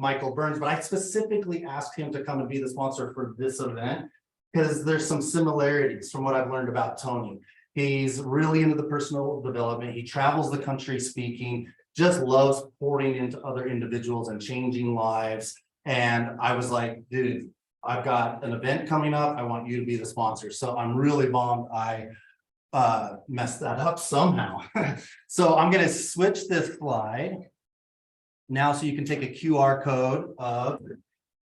Michael Burns, but I specifically asked him to come and be the sponsor for this event because there's some similarities from what I've learned about Tony. He's really into the personal development. He travels the country speaking, just loves pouring into other individuals and changing lives. And I was like, dude, I've got an event coming up. I want you to be the sponsor. So I'm really bummed I messed that up somehow. So I'm going to switch this slide now so you can take a QR code of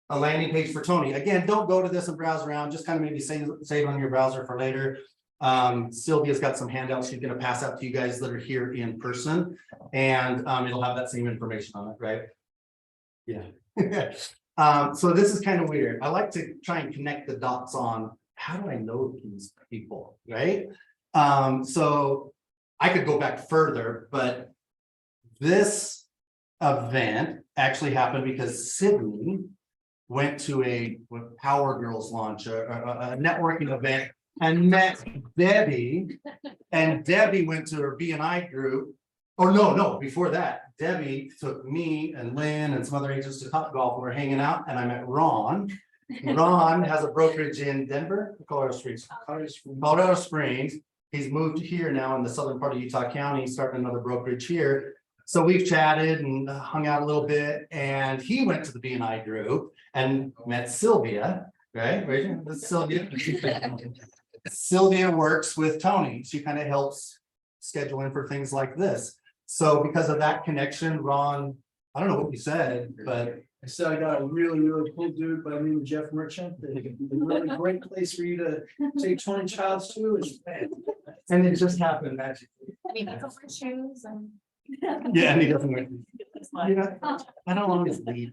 a landing page for Tony. Again, don't go to this and browse around, just kind of maybe save on your browser for later. Sylvia's got some handouts she's going to pass out to you guys that are here in person, and it'll have that same information on it, right? Yeah. So this is kind of weird. I like to try and connect the dots on how do I know these people, right? So I could go back further, but this event actually happened because Sydney went to a Power Girls launch, a networking event, and met Debbie, and Debbie went to her BNI group. Or no, before that, Debbie took me and Lynn and some other agents to Topgolf. We were hanging out, and I met Ron. Ron has a brokerage in Denver, Colorado Springs. He's moved here now in the southern part of Utah County, starting another brokerage here. So we've chatted and hung out a little bit, and he went to the BNI group and met Sylvia, right? Sylvia. Sylvia works with Tony. She kind of helps schedule in for things like this. So because of that connection, Ron, I don't know what you said, but I said I got a really, really cool dude by the name of Jeff Marchant. A really great place for you to take Tony Childs to. And it just happened magically. I mean, that's for shoes and. Yeah, and he doesn't wait. Yeah, I don't always leave.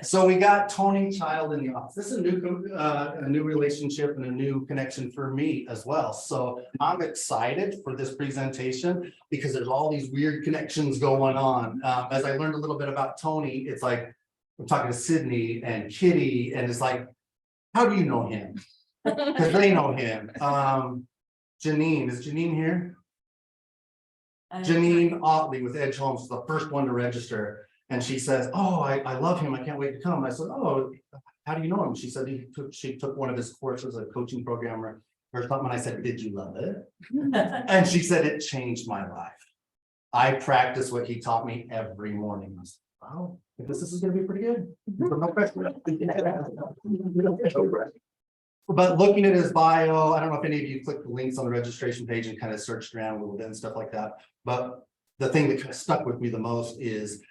So we got Tony Child in the office. This is a new relationship and a new connection for me as well. So I'm excited for this presentation because there's all these weird connections going on. As I learned a little bit about Tony, it's like we're talking to Sydney and Kitty, and it's like, how do you know him? Because they know him. Janine, is Janine here? Janine Otley with Edge Homes was the first one to register. And she says, oh, I love him. I can't wait to come. I said, oh, how do you know him? She said she took one of his courses, a coaching program or something. I said, did you love it? And she said, it changed my life. I practice what he taught me every morning. I said, wow, this is going to be pretty good. No pressure. But looking at his bio, I don't know if any of you clicked the links on the registration page and kind of searched around a little bit and stuff like that. But the thing that kind of stuck with me the most is,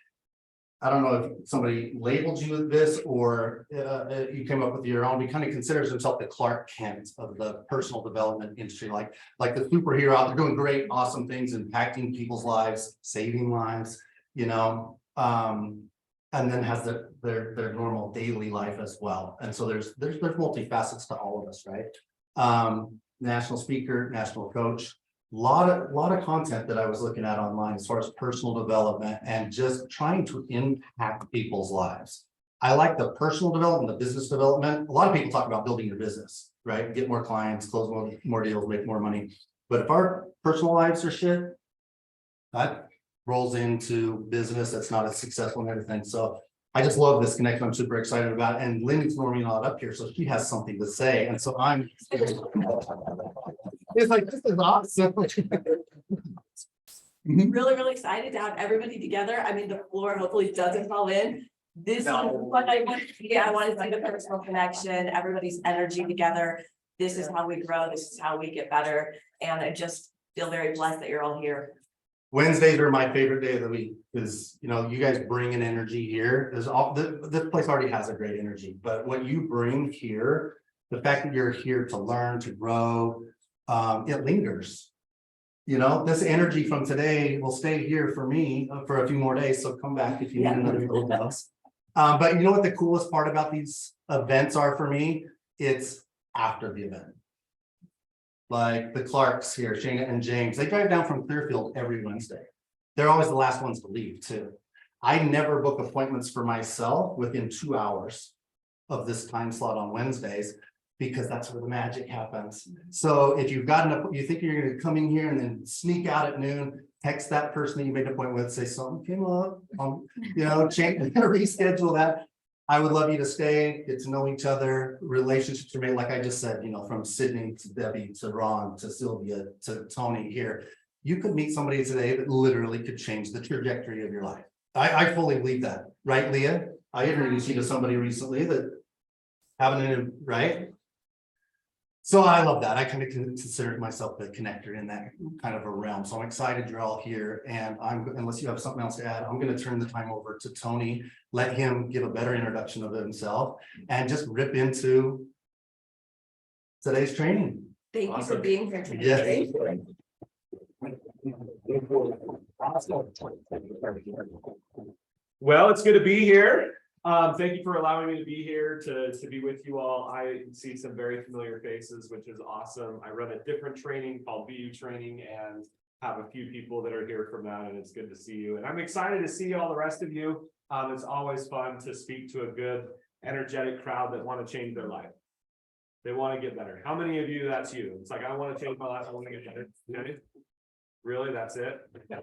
I don't know if somebody labeled you with this or you came up with your own. He kind of considers himself the Clark Kent of the personal development industry, like the superhero out there doing great, awesome things, impacting people's lives, saving lives, you know, and then has their normal daily life as well. And so there's multifacets to all of us, right? National speaker, national coach. Lot of content that I was looking at online as far as personal development and just trying to impact people's lives. I like the personal development, the business development. A lot of people talk about building your business, right? Get more clients, close more deals, make more money. But if our personal lives are shit, that rolls into business that's not as successful and everything. So I just love this connection. I'm super excited about it. And Lynn's normally not up here, so she has something to say. And so I'm it's like, this is awesome. Really, really excited to have everybody together. I mean, the floor hopefully doesn't fall in. This is what I want to see. I want to see the personal connection, everybody's energy together. This is how we grow. This is how we get better. And I just feel very blessed that you're all here. Wednesdays are my favorite day of the week because, you know, you guys bring an energy here. There's all this place already has a great energy, but what you bring here, the fact that you're here to learn, to grow, it lingers. You know, this energy from today will stay here for me for a few more days. So come back if you need another dose. But you know what the coolest part about these events are for me? It's after the event. Like the Clarks here, Shana and James, they drive down from Clearfield every Wednesday. They're always the last ones to leave too. I never book appointments for myself within 2 hours of this time slot on Wednesdays. because that's where the magic happens. So if you've gotten you think you're gonna come in here and then sneak out at noon, text that person that you made an appointment with, say something came up, change, reschedule that. I would love you to stay, get to know each other, relationships are made, like I just said, from Sydney to Debbie, to Ron, to Sylvia, to Tony here. You could meet somebody today that literally could change the trajectory of your life. I fully believe that, right, Leah? I introduced you to somebody recently that right? So I love that. I kind of consider myself the connector in that kind of a realm. So I'm excited you're all here, and unless you have something else to add, I'm going to turn the time over to Tony, let him give a better introduction of himself and just rip into today's training. Thank you for being here today. Yes. Well, it's good to be here. Thank you for allowing me to be here to be with you all. I see some very familiar faces, which is awesome. I run a different training called VU training and have a few people that are here from that, and it's good to see you. And I'm excited to see all the rest of you. It's always fun to speak to a good, energetic crowd that want to change their life. They want to get better. How many of you, that's you? It's like, I want to change my life. I want to get better. Okay. Really, that's it? 5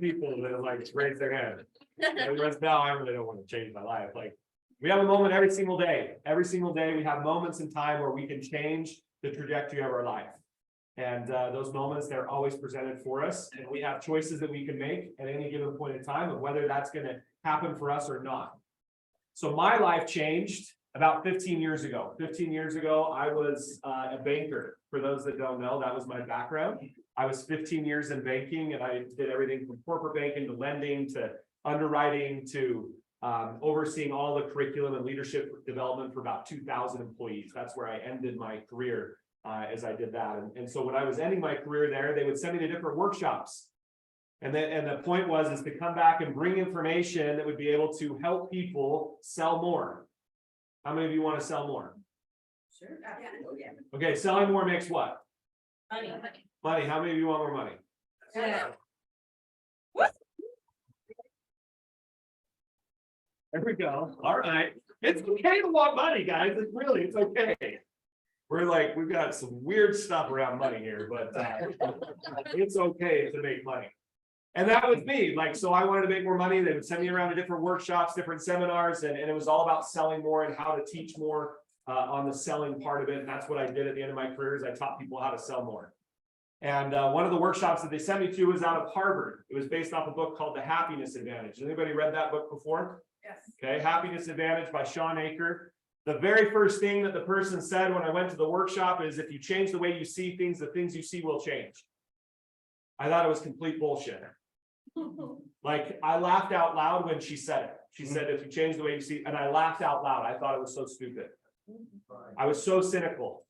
people that like raise their hand. And the rest, no, I really don't want to change my life. Like, we have a moment every single day. Every single day we have moments in time where we can change the trajectory of our life. And those moments, they're always presented for us. And we have choices that we can make at any given point in time of whether that's going to happen for us or not. So my life changed about 15 years ago. 15 years ago, I was a banker. For those that don't know, that was my background. I was 15 years in banking, and I did everything from corporate banking to lending to underwriting to overseeing all the curriculum and leadership development for about 2,000 employees. That's where I ended my career as I did that. And so when I was ending my career there, they would send me to different workshops. And the point was to come back and bring information that would be able to help people sell more. How many of you want to sell more? Sure. Yeah. Okay, selling more makes what? Money. Money. How many of you want more money? Yeah. There we go. All right. It's okay to want money, guys. It's okay. We've got some weird stuff around money here, but it's okay to make money. And that was me. So I wanted to make more money. They would send me around to different workshops, different seminars, and it was all about selling more and how to teach more on the selling part of it. And that's what I did at the end of my career is I taught people how to sell more. And one of the workshops that they sent me to was out of Harvard. It was based off a book called The Happiness Advantage. Anybody read that book before? Yes. Okay, Happiness Advantage by Sean Aker. The very first thing that the person said when I went to the workshop is if you change the way you see things, the things you see will change. I thought it was complete bullshit. I laughed out loud when she said it. She said, if you change the way you see, and I laughed out loud. I thought it was so stupid. I was so cynical.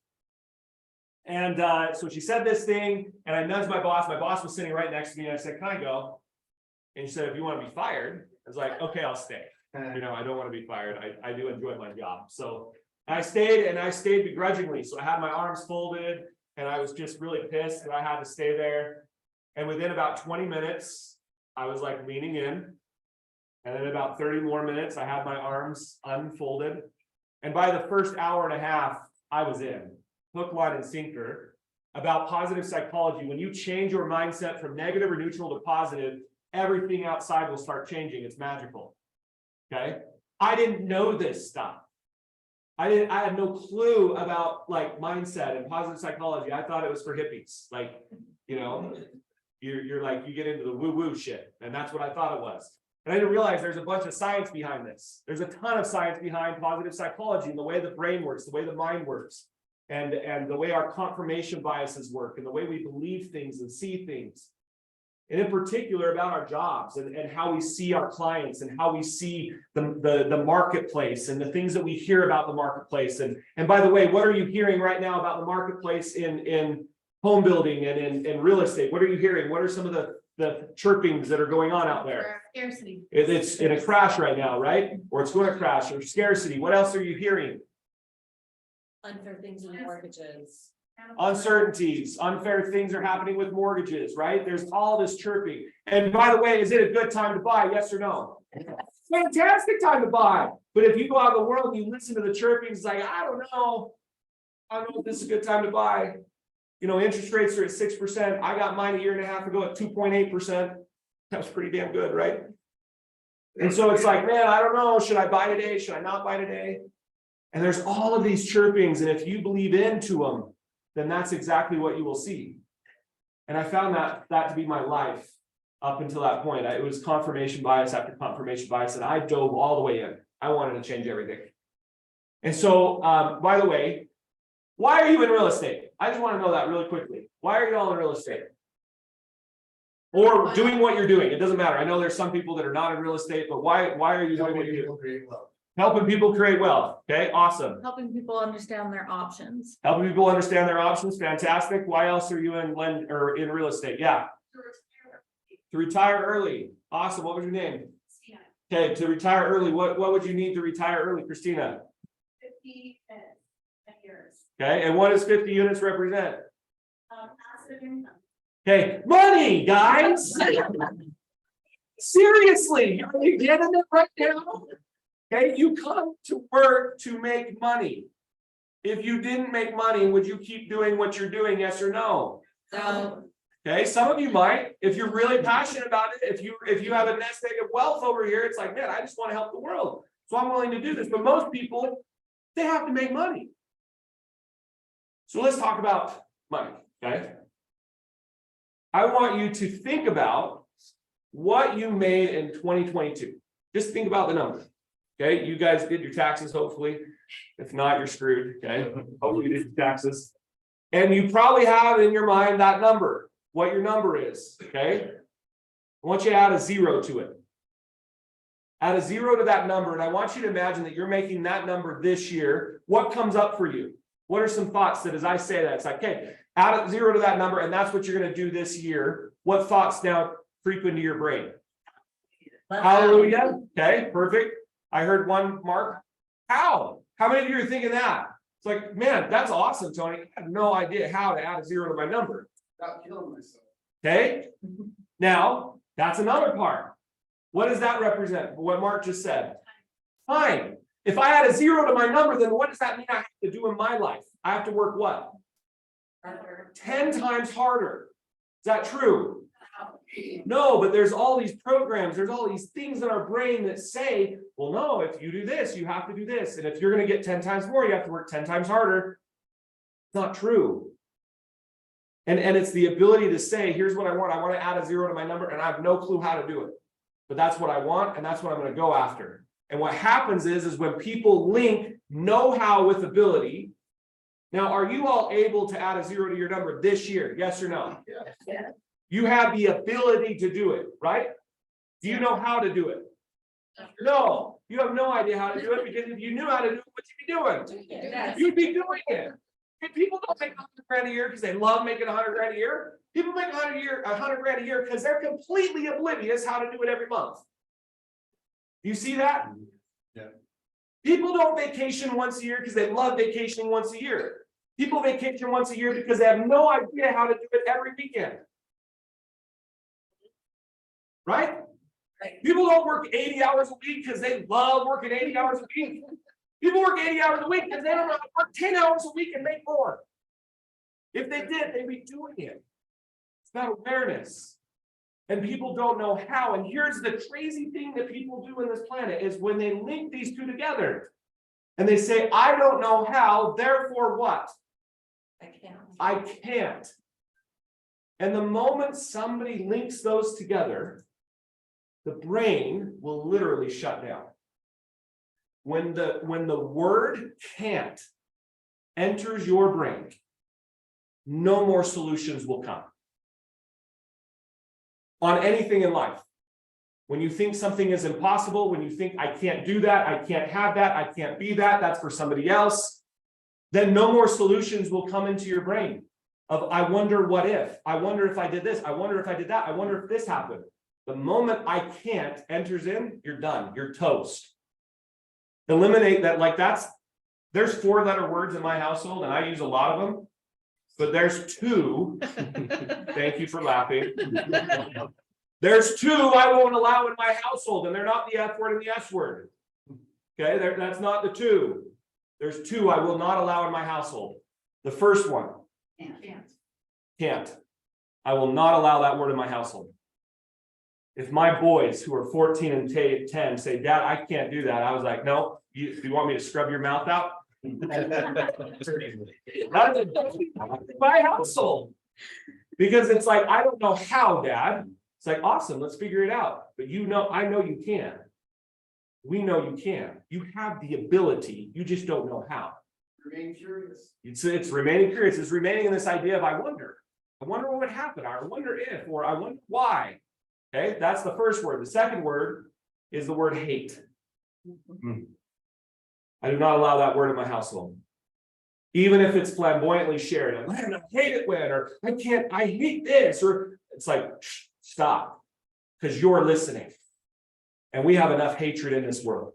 And so she said this thing, and I nudged my boss. My boss was sitting right next to me, and I said, can I go? And she said, if you want to be fired, I was like, okay, I'll stay. I don't want to be fired. I do enjoy my job. So I stayed, and I stayed begrudgingly. So I had my arms folded, and I was just really pissed that I had to stay there. And within about 20 minutes, I was leaning in, and then about 30 more minutes, I had my arms unfolded. And by the first hour and a half, I was in hook, line, and sinker about positive psychology. When you change your mindset from negative or neutral to positive, everything outside will start changing. It's magical. Okay. I didn't know this stuff. I had no clue about mindset and positive psychology. I thought it was for hippies. You get into the woo-woo shit. And that's what I thought it was. And I didn't realize there's a bunch of science behind this. There's a ton of science behind positive psychology and the way the brain works, the way the mind works, and the way our confirmation biases work, and the way we believe things and see things. And in particular about our jobs and how we see our clients and how we see the marketplace and the things that we hear about the marketplace. And by the way, what are you hearing right now about the marketplace in home building and in real estate? What are you hearing? What are some of the chirpings that are going on out there? Scarcity. It's in a crash right now, right? Or it's going to crash, or scarcity. What else are you hearing? Unfair things in mortgages. Uncertainties, unfair things are happening with mortgages, right? There's all this chirping. And by the way, is it a good time to buy? Yes or no? Fantastic time to buy. But if you go out in the world and you listen to the chirping, it's like, I don't know if this is a good time to buy. You know, interest rates are at 6%. I got mine a year and a half ago at 2.8%. That was pretty damn good, right? And so it's like, man, I don't know. Should I buy today? Should I not buy today? And there's all of these chirpings. And if you believe into them, then that's exactly what you will see. And I found that to be my life up until that point. It was confirmation bias after confirmation bias, and I dove all the way in. I wanted to change everything. And so, by the way, why are you in real estate? I just want to know that really quickly. Why are you all in real estate? Or doing what you're doing? It doesn't matter. I know there's some people that are not in real estate, but why are you doing what you do? Helping people create wealth. Okay, awesome. Helping people understand their options. Helping people understand their options. Fantastic. Why else are you in in real estate? Yeah. To retire early. Awesome. What was your name? Christina. Okay, to retire early. What would you need to retire early, Christina? 50 years. Okay, and what does 50 units represent? Passive income. Okay, money, guys. Seriously, are you getting it right now? Okay, you come to work to make money. If you didn't make money, would you keep doing what you're doing? Yes or no? No. Okay, some of you might, if you're really passionate about it, if you have a nest egg of wealth over here, it's like, man, I just want to help the world. So I'm willing to do this. But most people, they have to make money. So let's talk about money, okay? I want you to think about what you made in 2022. Just think about the number. Okay, you guys did your taxes, hopefully. If not, you're screwed. Okay, hopefully you did your taxes. And you probably have in your mind that number, what your number is. Okay, I want you to add a 0 to it. Add a 0 to that number, and I want you to imagine that you're making that number this year. What comes up for you? What are some thoughts that as I say that, it's like, okay, add a 0 to that number, and that's what you're going to do this year. What thoughts now creep into your brain? Hallelujah. Okay, perfect. I heard one, Mark. How many of you are thinking that? It's like, man, that's awesome, Tony. I have no idea how to add a 0 to my number. Stop killing myself. Okay. Now, that's another part. What does that represent? What Mark just said. Fine. If I add a 0 to my number, then what does that mean I have to do in my life? I have to work what? 10 times harder. Is that true? No, but there's all these programs, there's all these things in our brain that say, well, no, if you do this, you have to do this. And if you're going to get 10 times more, you have to work 10 times harder. It's not true. And it's the ability to say, here's what I want. I want to add a 0 to my number, and I have no clue how to do it. But that's what I want, and that's what I'm going to go after. And what happens is when people link know-how with ability. Now, are you all able to add a 0 to your number this year? Yes or no? Yeah. You have the ability to do it, right? Do you know how to do it? No, you have no idea how to do it, because if you knew how to do it, what you'd be doing? Yes. You'd be doing it. And people don't make 100 grand a year because they love making 100 grand a year. People make 100 grand a year because they're completely oblivious how to do it every month. You see that? Yeah. People don't vacation once a year because they love vacationing once a year. People vacation once a year because they have no idea how to do it every weekend. Right? People don't work 80 hours a week because they love working 80 hours a week. People work 80 hours a week because they don't know how to work 10 hours a week and make more. If they did, they'd be doing it. It's about awareness. And people don't know how. And here's the crazy thing that people do in this planet is when they link these two together and they say, I don't know how, therefore what? I can't. And the moment somebody links those together, the brain will literally shut down. When the word can't enters your brain, no more solutions will come. On anything in life. When you think something is impossible, when you think I can't do that, I can't have that, I can't be that, that's for somebody else, then no more solutions will come into your brain of I wonder what if, I wonder if I did this, I wonder if I did that, I wonder if this happened. The moment I can't enters in, you're done, you're toast. Eliminate that, like there's 4-letter words in my household and I use a lot of them. but there's two. Thank you for laughing. There's two I won't allow in my household, and they're not the F word and the S word. Okay, that's not the two. There's two I will not allow in my household. The first one, can't. I will not allow that word in my household. If my boys who are 14 and 10 say, Dad, I can't do that, I was like, no, you want me to scrub your mouth out? That is my household. Because it's like, I don't know how, Dad. It's like, awesome, let's figure it out. But I know you can. We know you can. You have the ability, you just don't know how. Remain curious. It's remaining curious. It's remaining in this idea of I wonder what would happen. I wonder if, or I wonder why. Okay, that's the first word. The second word is the word hate. I do not allow that word in my household. Even if it's flamboyantly shared. I hate it when, or I hate this, or it's like, stop. Because you're listening. And we have enough hatred in this world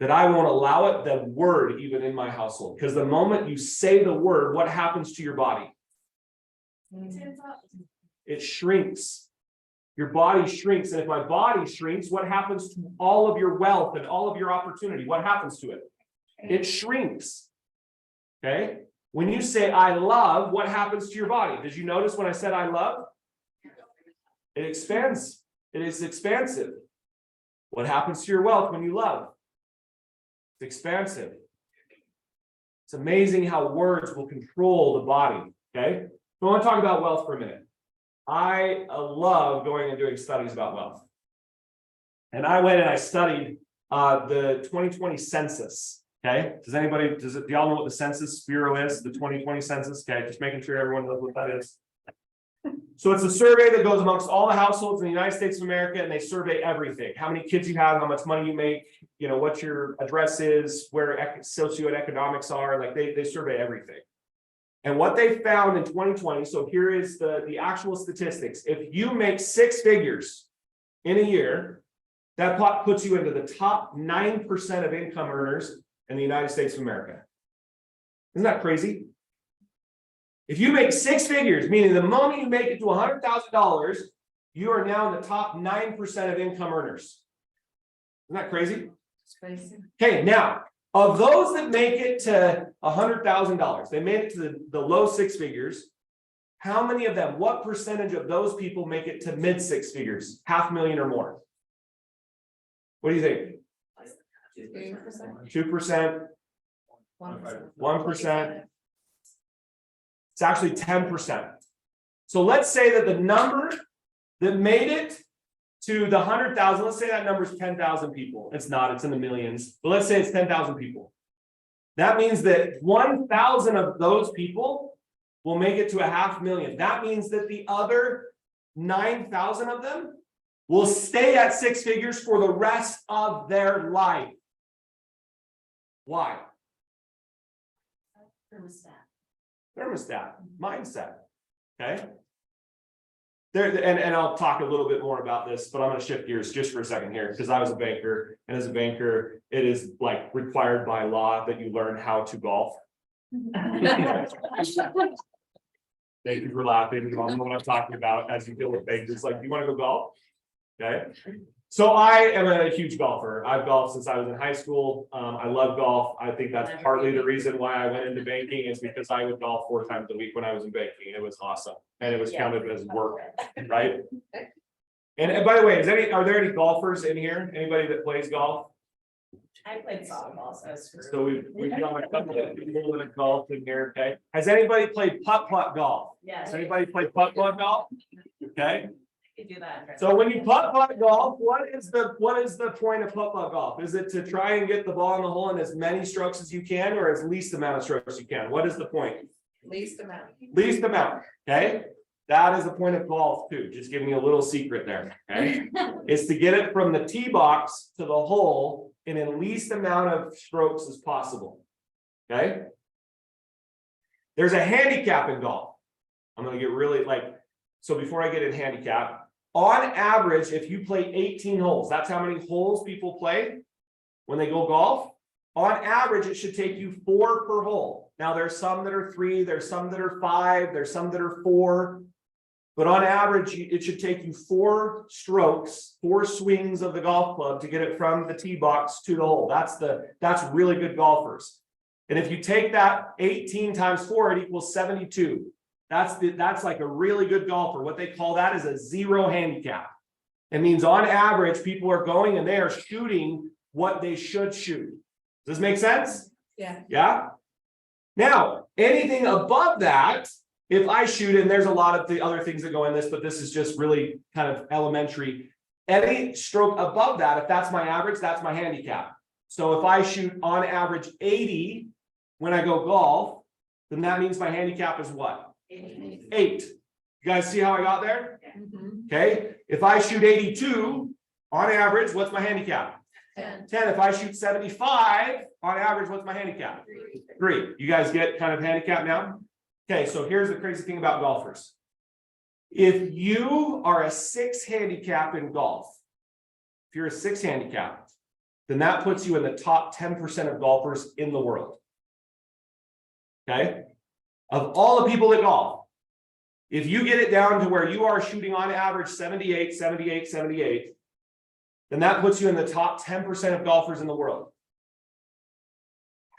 that I won't allow it, the word, even in my household. Because the moment you say the word, what happens to your body? It shrinks. Your body shrinks. And if my body shrinks, what happens to all of your wealth and all of your opportunity? What happens to it? It shrinks. Okay? When you say I love, what happens to your body? Did you notice when I said I love? It expands. It is expansive. What happens to your wealth when you love? It's expansive. It's amazing how words will control the body. Okay? So I want to talk about wealth for a minute. I love going and doing studies about wealth. And I went and I studied the 2020 census. Okay. Do y'all know what the Census Bureau is? The 2020 census. Okay. Just making sure everyone knows what that is. So it's a survey that goes amongst all the households in the United States of America, and they survey everything. How many kids you have, how much money you make, what your address is, where socioeconomics are, like they survey everything. And what they found in 2020, so here is the actual statistics. If you make 6 figures in a year, that puts you into the top 9% of income earners in the United States of America. Isn't that crazy? If you make 6 figures, meaning the moment you make it to $100,000, you are now in the top 9% of income earners. Isn't that crazy? It's crazy. Okay, now, of those that make it to $100,000, they made it to the low 6 figures. How many of them, what percentage of those people make it to mid 6 figures, $500,000 or more? What do you think? 2%? 1%? It's actually 10%. So let's say that the number that made it to the 100,000, let's say that number is 10,000 people. It's not, it's in the millions, but let's say it's 10,000 people. That means that 1,000 of those people will make it to $500,000. That means that the other 9,000 of them will stay at 6 figures for the rest of their life. Why? Thermostat, mindset. Okay. And I'll talk a little bit more about this, but I'm going to shift gears just for a second here, because I was a banker, and as a banker, it is like required by law that you learn how to golf. Thank you for laughing. You know what I'm talking about as you deal with bankers. Like, do you want to go golf? Okay. So I am a huge golfer. I've golfed since I was in high school. I love golf. I think that's partly the reason why I went into banking, is because I would golf 4 times a week when I was in banking. It was awesome. And it was counted as work, right? And by the way, are there any golfers in here? Anybody that plays golf? I played softball, so So we've got a couple of people that have golfed in here, okay? Has anybody played putt-putt golf? Yes. Has anybody played putt-putt golf? Okay. You do that. So when you putt-putt golf, what is the point of putt-putt golf? Is it to try and get the ball in the hole in as many strokes as you can, or as least amount of strokes you can? What is the point? Least amount. Least amount, okay? That is the point of golf too. Just giving you a little secret there, okay? It's to get it from the tee box to the hole in the least amount of strokes as possible, okay? There's a handicap in golf. I'm going to get really so before I get in handicap, on average, if you play 18 holes, that's how many holes people play when they go golf. On average, it should take you 4 per hole. Now, there's some that are 3, there's some that are 5, there's some that are 4. But on average, it should take you 4 strokes, 4 swings of the golf club to get it from the tee box to the hole. That's really good golfers. And if you take that 18 times 4, it equals 72. That's like a really good golfer. What they call that is a 0 handicap. It means on average, people are going and they are shooting what they should shoot. Does this make sense? Yeah. Yeah. Now, anything above that, if I shoot, and there's a lot of the other things that go in this, but this is just really kind of elementary. Any stroke above that, if that's my average, that's my handicap. So if I shoot on average 80 when I go golf, then that means my handicap is what? 8. You guys see how I got there? Okay. If I shoot 82 on average, what's my handicap? 10. If I shoot 75 on average, what's my handicap? 3. You guys get kind of handicap now? Okay, so here's the crazy thing about golfers. If you are a 6 handicap in golf, if you're a 6 handicap, then that puts you in the top 10% of golfers in the world. Okay? Of all the people that golf, if you get it down to where you are shooting on average 78, 78, 78, then that puts you in the top 10% of golfers in the world.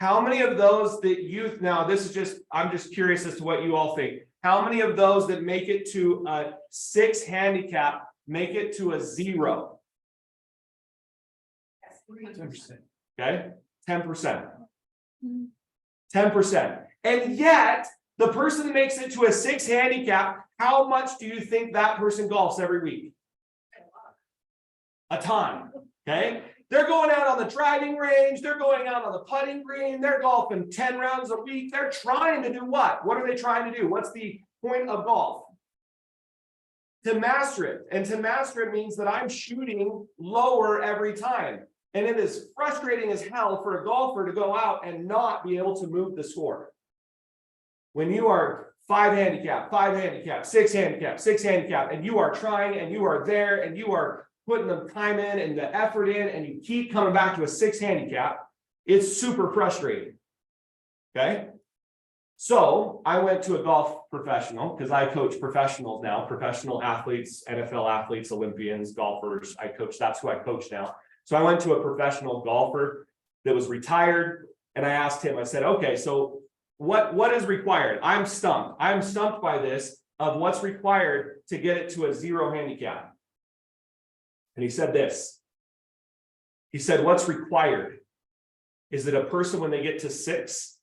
How many of those that now this is just, I'm just curious as to what you all think. How many of those that make it to a 6 handicap make it to a 0? 10%. Okay, 10%. 10%. And yet, the person that makes it to a 6 handicap, how much do you think that person golfs every week? A ton. Okay. They're going out on the driving range. They're going out on the putting green. They're golfing 10 rounds a week. They're trying to do what? What are they trying to do? What's the point of golf? To master it. And to master it means that I'm shooting lower every time. And it is frustrating as hell for a golfer to go out and not be able to move the score. When you are 5 handicap, 5 handicap, 6 handicap, 6 handicap, and you are trying and you are there and you are putting the time in and the effort in, and you keep coming back to a 6 handicap, it's super frustrating. Okay. So I went to a golf professional because I coach professionals now, professional athletes, NFL athletes, Olympians, golfers. That's who I coach now. So I went to a professional golfer that was retired, and I asked him, I said, okay, so what is required? I'm stumped. I'm stumped by this of what's required to get it to a 0 handicap. And he said this. He said, what's required is that a person, when they get to 6,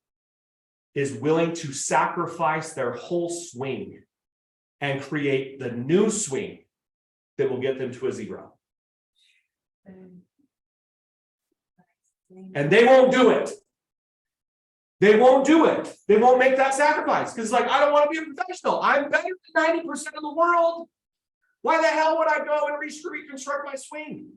is willing to sacrifice their whole swing and create the new swing that will get them to a 0. And they won't do it. They won't do it. They won't make that sacrifice because, like, I don't want to be a professional. I'm better than 90% of the world. Why the hell would I go and reconstruct my swing?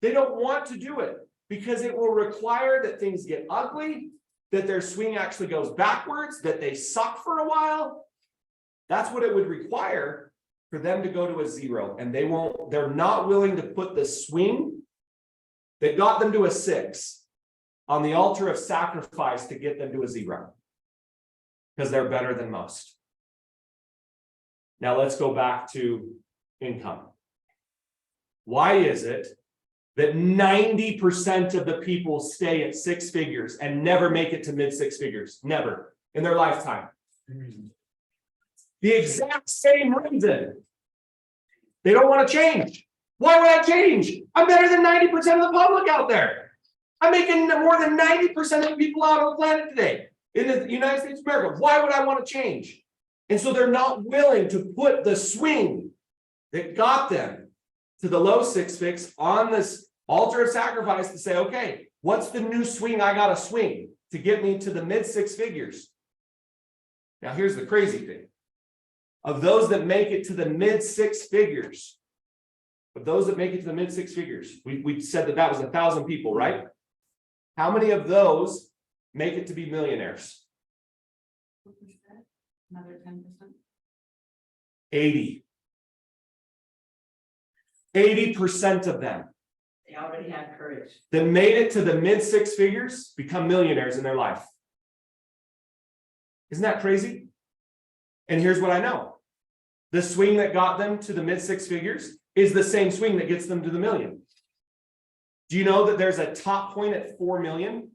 They don't want to do it because it will require that things get ugly, that their swing actually goes backwards, that they suck for a while. That's what it would require for them to go to a 0. And they're not willing to put the swing that got them to a 6 on the altar of sacrifice to get them to a 0 because they're better than most. Now let's go back to income. Why is it that 90% of the people stay at 6 figures and never make it to mid 6 figures? Never in their lifetime. The exact same reason. They don't want to change. Why would I change? I'm better than 90% of the public out there. I'm making more than 90% of the people out on the planet today in the United States of America. Why would I want to change? And so they're not willing to put the swing that got them to the low 6 figures on this altar of sacrifice to say, okay, what's the new swing I got to swing to get me to the mid 6 figures? Now, here's the crazy thing. Of those that make it to the mid 6 figures, we said that was 1,000 people, right? How many of those make it to be millionaires? Another 10%. 80. 80% of them. They already had courage. that made it to the mid six figures become millionaires in their life. Isn't that crazy? And here's what I know. The swing that got them to the mid six figures is the same swing that gets them to the million. Do you know that there's a top point at 4 million?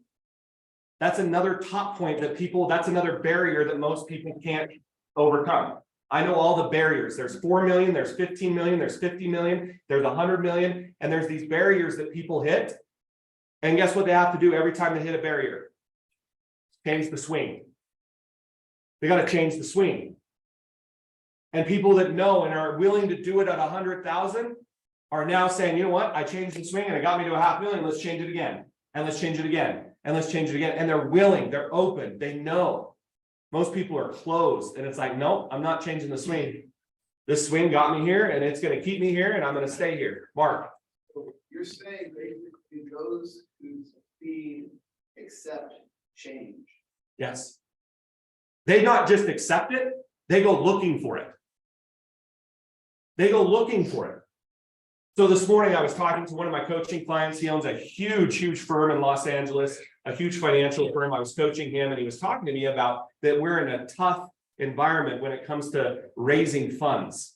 That's another top point that that's another barrier that most people can't overcome. I know all the barriers. There's 4 million, there's 15 million, there's 50 million, there's 100 million, and there's these barriers that people hit. And guess what they have to do every time they hit a barrier? Change the swing. They got to change the swing. And people that know and are willing to do it at 100,000 are now saying, you know what? I changed the swing and it got me to a 500,000. Let's change it again. And let's change it again. And let's change it again. And they're willing, they're open, they know. Most people are closed. And it's like, no, I'm not changing the swing. This swing got me here and it's going to keep me here and I'm going to stay here. Mark. You're saying basically those who succeed accept change. Yes. They not just accept it, they go looking for it. They go looking for it. So this morning I was talking to one of my coaching clients. He owns a huge firm in Los Angeles, a huge financial firm. I was coaching him and he was talking to me about that we're in a tough environment when it comes to raising funds.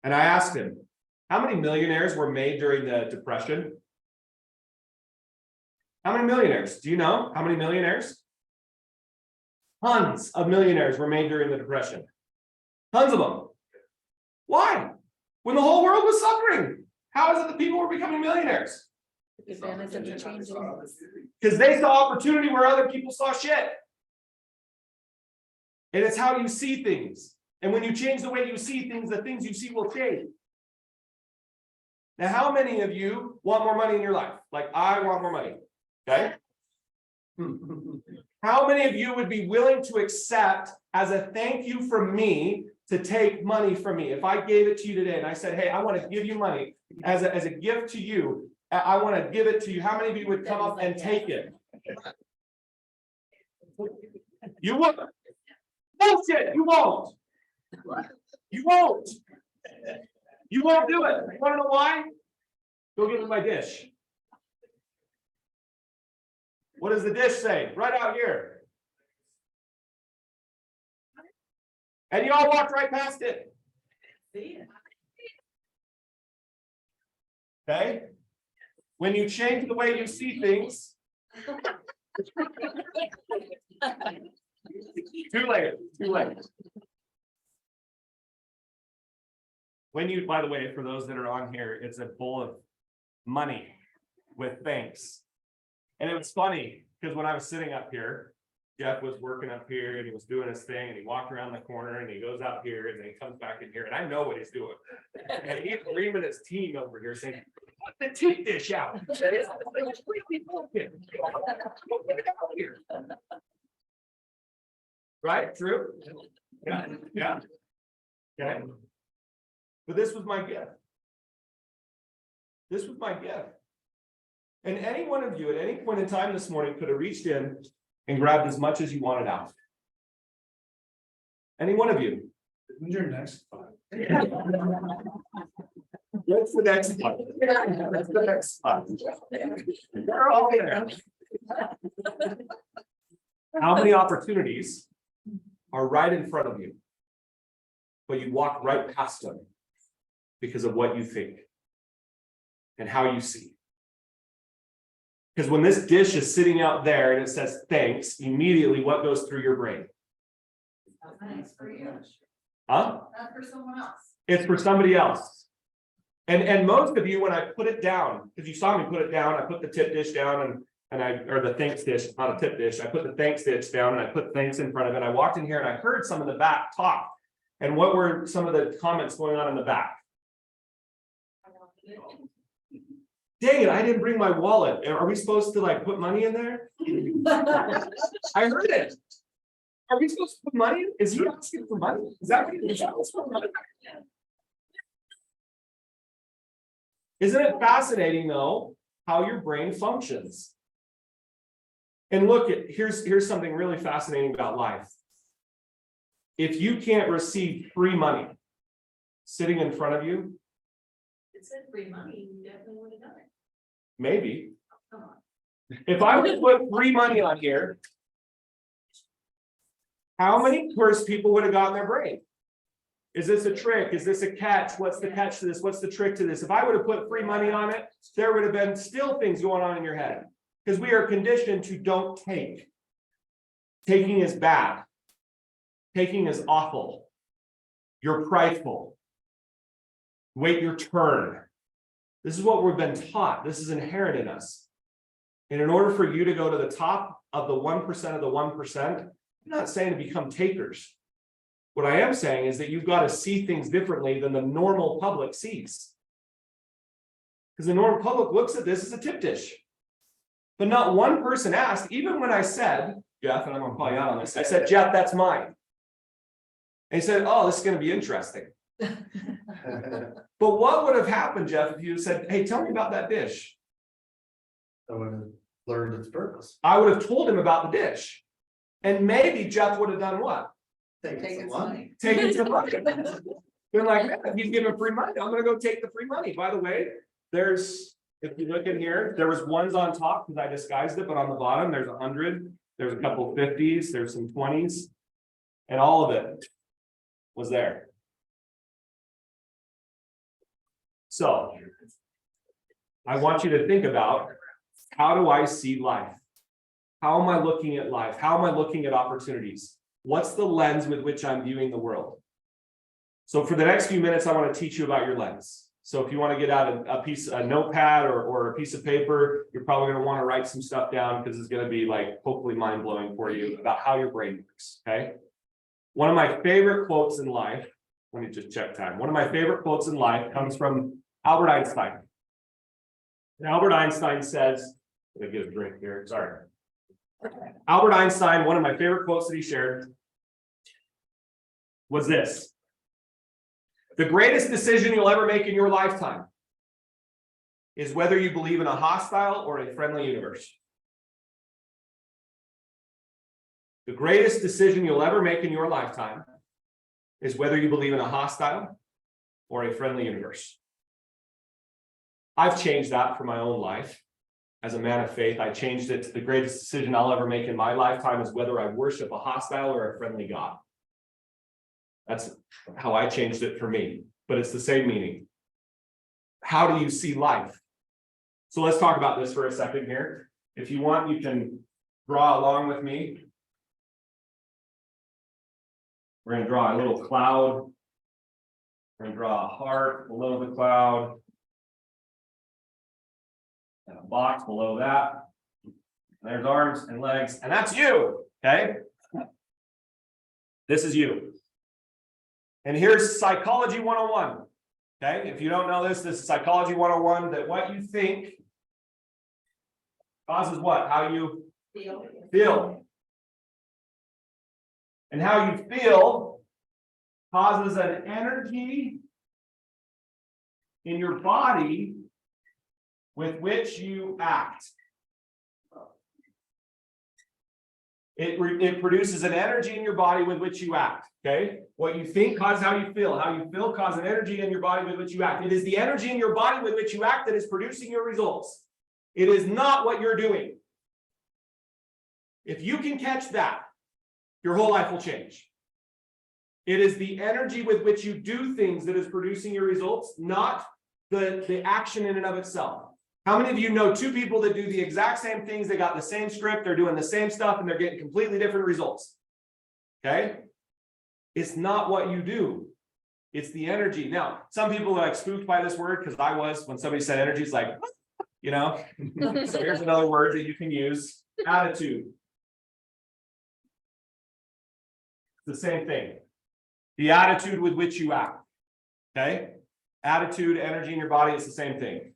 And I asked him, how many millionaires were made during the Depression? How many millionaires? Do you know how many millionaires? Tons of millionaires were made during the Depression. Tons of them. Why? When the whole world was suffering, how is it that people were becoming millionaires? Advantage of the changes. Because they saw opportunity where other people saw shit. And it's how you see things. And when you change the way you see things, the things you see will change. Now, how many of you want more money in your life? Like, I want more money. Okay. How many of you would be willing to accept as a thank you from me to take money from me? If I gave it to you today and I said, hey, I want to give you money as a gift to you, I want to give it to you. How many of you would come up and take it? You won't. Bullshit, you won't. You won't. You won't do it. You want to know why? Go get me my dish. What does the dish say? Right out here. And you all walked right past it. Okay? When you change the way you see things. Too late. When you, by the way, for those that are on here, it's a bowl of money with thanks. And it was funny because when I was sitting up here, Jeff was working up here and he was doing his thing and he walked around the corner and he goes out here and then he comes back in here and I know what he's doing. And he's reaming his team over here saying, put the tea dish out. Right? True? Yeah. Okay. But this was my gift. This was my gift. And any one of you at any point in time this morning could have reached in and grabbed as much as you wanted out. Any one of you. When's your next spot? What's the next one? That's the next spot. They're all there. How many opportunities are right in front of you, but you walk right past them because of what you think and how you see? Because when this dish is sitting out there and it says thanks, immediately what goes through your brain? Thanks for you. Huh? Not for someone else. It's for somebody else. And most of you, when I put it down, because you saw me put it down, I put the tip dish down or the thanks dish, not a tip dish. I put the thanks dish down and I put thanks in front of it. I walked in here and I heard some of the back talk. And what were some of the comments going on in the back? Dang it, I didn't bring my wallet. Are we supposed to like put money in there? I heard it. Are we supposed to put money in? Is he asking for money? Is that what he's asking for money? Isn't it fascinating though, how your brain functions? And look, here's something really fascinating about life. If you can't receive free money sitting in front of you, It said free money, you definitely would have done it. Maybe. Come on. If I would put free money on here. How many first people would have gotten their brain? Is this a trick? Is this a catch? What's the catch to this? What's the trick to this? If I would have put free money on it, there would have been still things going on in your head. Because we are conditioned to don't take. Taking is bad. Taking is awful. You're prideful. Wait your turn. This is what we've been taught. This is inherent in us. And in order for you to go to the top of the 1% of the 1%, I'm not saying to become takers. What I am saying is that you've got to see things differently than the normal public sees. Because the normal public looks at this as a tip dish. But not one person asked, even when I said, Jeff, and I'm going to call you out on this, I said, Jeff, that's mine. And he said, oh, this is going to be interesting. But what would have happened, Jeff, if you had said, hey, tell me about that dish? I would have learned its purpose. I would have told him about the dish. And maybe Jeff would have done what? Taking some money. Taken some money. Been like, man, he's giving free money. I'm gonna go take the free money. By the way, there's, if you look in here, there was ones on top because I disguised it, but on the bottom, there's 100, there's a couple 50s, there's some 20s, and all of it was there. So I want you to think about, how do I see life? How am I looking at life? How am I looking at opportunities? What's the lens with which I'm viewing the world? So for the next few minutes, I want to teach you about your lens. So if you want to get out a notepad or a piece of paper, you're probably going to want to write some stuff down because it's going to be like hopefully mind-blowing for you about how your brain works, okay? One of my favorite quotes in life, let me just check time. One of my favorite quotes in life comes from Albert Einstein. And Albert Einstein says, let me get a drink here, sorry. Albert Einstein, one of my favorite quotes that he shared was this: the greatest decision you'll ever make in your lifetime is whether you believe in a hostile or a friendly universe. The greatest decision you'll ever make in your lifetime is whether you believe in a hostile or a friendly universe. I've changed that for my own life. As a man of faith, I changed it to the greatest decision I'll ever make in my lifetime is whether I worship a hostile or a friendly God. That's how I changed it for me, but it's the same meaning. How do you see life? So let's talk about this for a second here. If you want, you can draw along with me. We're going to draw a little cloud. We're going to draw a heart below the cloud. And a box below that. There's arms and legs, and that's you, okay? This is you. And here's Psychology 101, okay? If you don't know this, this is Psychology 101, that what you think causes what? How you feel. And how you feel causes an energy in your body with which you act. It produces an energy in your body with which you act, okay? What you think causes how you feel. How you feel causes an energy in your body with which you act. It is the energy in your body with which you act that is producing your results. It is not what you're doing. If you can catch that, your whole life will change. It is the energy with which you do things that is producing your results, not the action in and of itself. How many of you know two people that do the exact same things? They got the same script, they're doing the same stuff, and they're getting completely different results. Okay? It's not what you do. It's the energy. Now, some people are like spooked by this word, because I was, when somebody said energy, it's like, you know. So here's another word that you can use: attitude. It's the same thing. The attitude with which you act. Okay? Attitude, energy in your body, it's the same thing.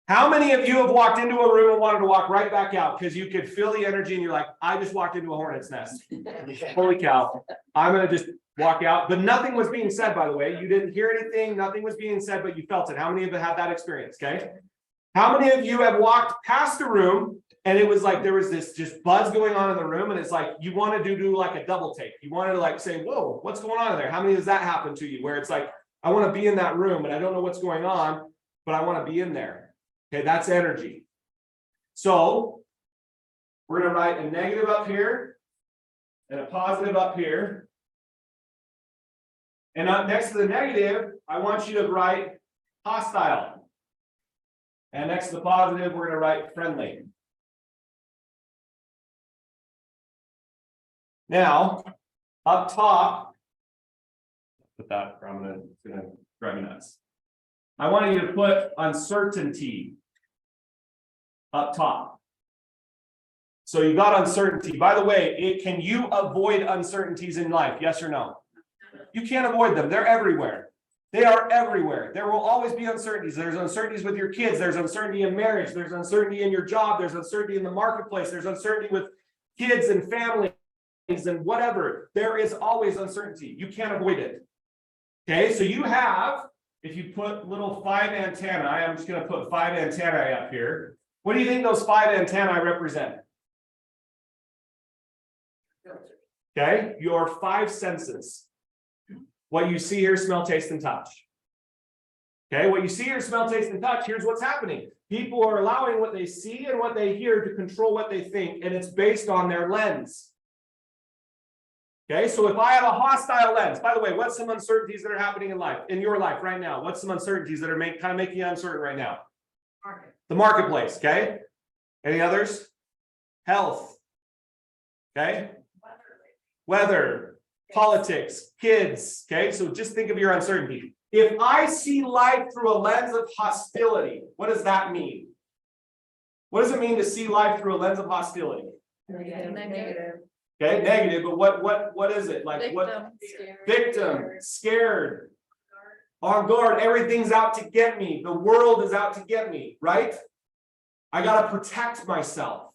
How many of you have walked into a room and wanted to walk right back out because you could feel the energy and you're like, I just walked into a hornet's nest. Holy cow. I'm going to just walk out. But nothing was being said, by the way. You didn't hear anything. Nothing was being said, but you felt it. How many of you had that experience? Okay. How many of you have walked past a room and it was like there was this just buzz going on in the room, and it's like you wanted to do like a double take. You wanted to like say, whoa, what's going on in there? How many does that happen to you where it's like, I want to be in that room and I don't know what's going on? but I want to be in there. Okay, that's energy. So we're going to write a negative up here and a positive up here. And up next to the negative, I want you to write hostile. And next to the positive, we're going to write friendly. Now, up top, put that prominent, it's going to drive me nuts. I want you to put uncertainty up top. So you got uncertainty. By the way, can you avoid uncertainties in life? Yes or no? You can't avoid them. They're everywhere. They are everywhere. There will always be uncertainties. There's uncertainties with your kids. There's uncertainty in marriage. There's uncertainty in your job. There's uncertainty in the marketplace. There's uncertainty with kids and families and whatever. There is always uncertainty. You can't avoid it. Okay, so you have, if you put little 5 antennae, I'm just going to put 5 antennae up here. What do you think those 5 antennae represent? Okay, your 5 senses. What you see, hear, smell, taste, and touch. Okay, what you see, hear, smell, taste, and touch, here's what's happening. People are allowing what they see and what they hear to control what they think, and it's based on their lens. Okay, so if I have a hostile lens, by the way, what's some uncertainties that are happening in life, in your life right now? What's some uncertainties that are kind of making you uncertain right now? The marketplace, okay? Any others? Health. Okay? Weather, politics, kids, okay? So just think of your uncertainty. If I see life through a lens of hostility, what does that mean? What does it mean to see life through a lens of hostility? Negative. Okay, negative, but what is it? Like what? Victim, scared, on guard, everything's out to get me. The world is out to get me, right? I gotta protect myself.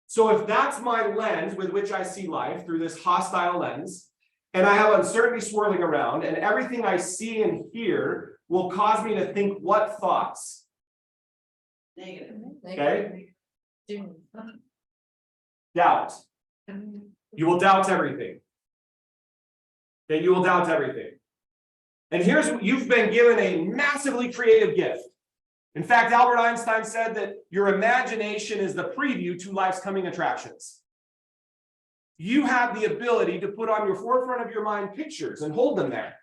So if that's my lens with which I see life, through this hostile lens, and I have uncertainty swirling around, and everything I see and hear will cause me to think what thoughts? Negative. Okay? Doubt. You will doubt everything. Okay, you will doubt everything. And here's what you've been given: a massively creative gift. In fact, Albert Einstein said that your imagination is the preview to life's coming attractions. You have the ability to put on your forefront of your mind pictures and hold them there.